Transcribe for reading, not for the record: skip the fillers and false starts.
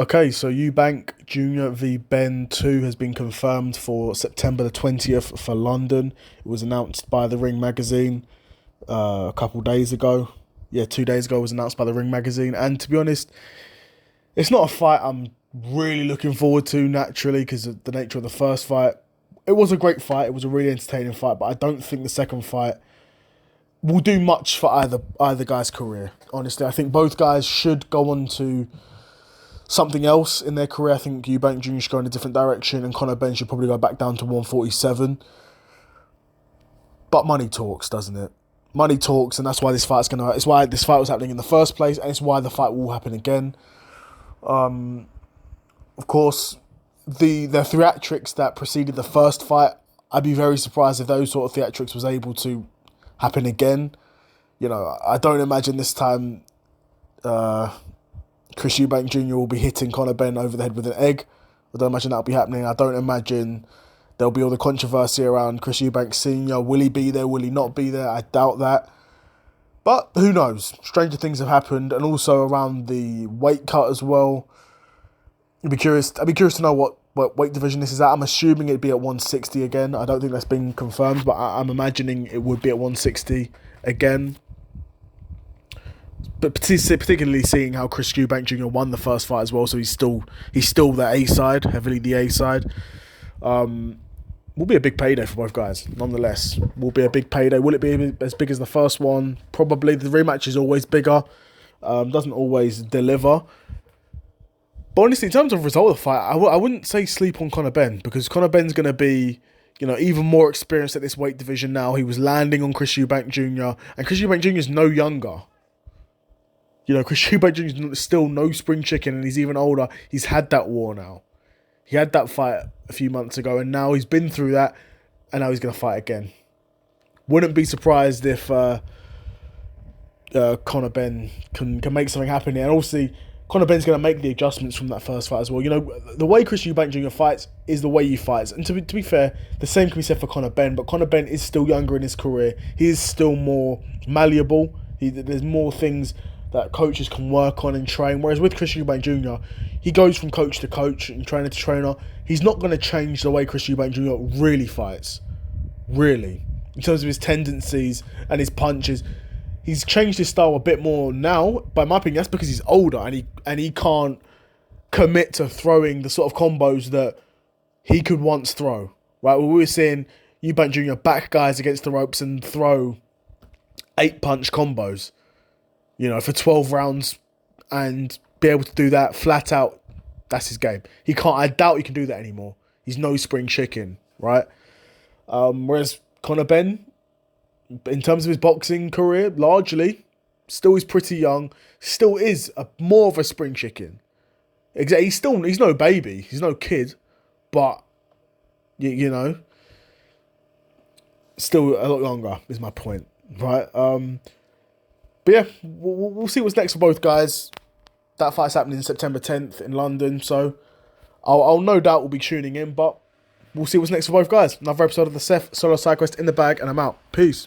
Okay, so Eubank Jr. v Benn 2 has been confirmed for September the 20th for London. It was announced by the Ring magazine a couple days ago. Yeah, 2 days ago it was announced by the Ring magazine. And to be honest, it's not a fight I'm really looking forward to naturally because of the nature of the first fight. It was a great fight. It was a really entertaining fight, but I don't think the second fight will do much for either guy's career. Honestly, I think both guys should go on to something else in their career. I think Eubank Jr. should go in a different direction, and Conor Benn should probably go back down to 147. But money talks, doesn't it? Money talks, and that's why this fight's gonna. It's why this fight was happening in the first place, and it's why the fight will happen again. Of course, the theatrics that preceded the first fight, I'd be very surprised if those sort of theatrics was able to happen again. You know, I don't imagine this time Chris Eubank Jr. will be hitting Conor Benn over the head with an egg. I don't imagine that'll be happening. I don't imagine there'll be all the controversy around Chris Eubank Sr. Will he be there? Will he not be there? I doubt that. But who knows? Stranger things have happened, and also around the weight cut as well. I'd be curious to know what weight division this is at. I'm assuming it'd be at 160 again. I don't think that's been confirmed, but I'm imagining it would be at 160 again. But particularly seeing how Chris Eubank Jr. won the first fight as well, so he's still the A side, heavily the A side. Will be a big payday for both guys, nonetheless. Will be a big payday. Will it be as big as the first one? Probably. The rematch is always bigger. Doesn't always deliver. But honestly, in terms of result of the fight, I wouldn't say sleep on Conor Benn, because Conor Benn's going to be, even more experienced at this weight division now. He was landing on Chris Eubank Jr. And Chris Eubank Jr. is no younger. Chris Eubank Jr. is still no spring chicken, and he's even older. He's had that war now. He had that fight a few months ago, and now he's been through that, and now he's going to fight again. Wouldn't be surprised if Conor Benn can make something happen here. And also, Conor Benn's going to make the adjustments from that first fight as well. The way Chris Eubank Jr. fights is the way he fights. And to be fair, the same can be said for Conor Benn, but Conor Benn is still younger in his career. He is still more malleable. There's more things that coaches can work on and train. Whereas with Chris Eubank Jr., he goes from coach to coach and trainer to trainer. He's not going to change the way Chris Eubank Jr. really fights. Really. In terms of his tendencies and his punches. He's changed his style a bit more now. By my opinion, that's because he's older and he can't commit to throwing the sort of combos that he could once throw. Right? We were seeing Eubank Jr. back guys against the ropes and throw 8-punch combos. For 12 rounds, and be able to do that flat out. That's his game. He can't. I doubt he can do that anymore. He's no spring chicken, right? Whereas Conor Benn, in terms of his boxing career, largely, still is pretty young. Still is more of a spring chicken. Exactly. He's no baby. He's no kid, but still a lot younger is my point, right? But yeah, we'll see what's next for both guys. That fight's happening September 10th in London, so I'll no doubt will be tuning in, but we'll see what's next for both guys. Another episode of the Seth Solo Side Quest in the bag, and I'm out. Peace.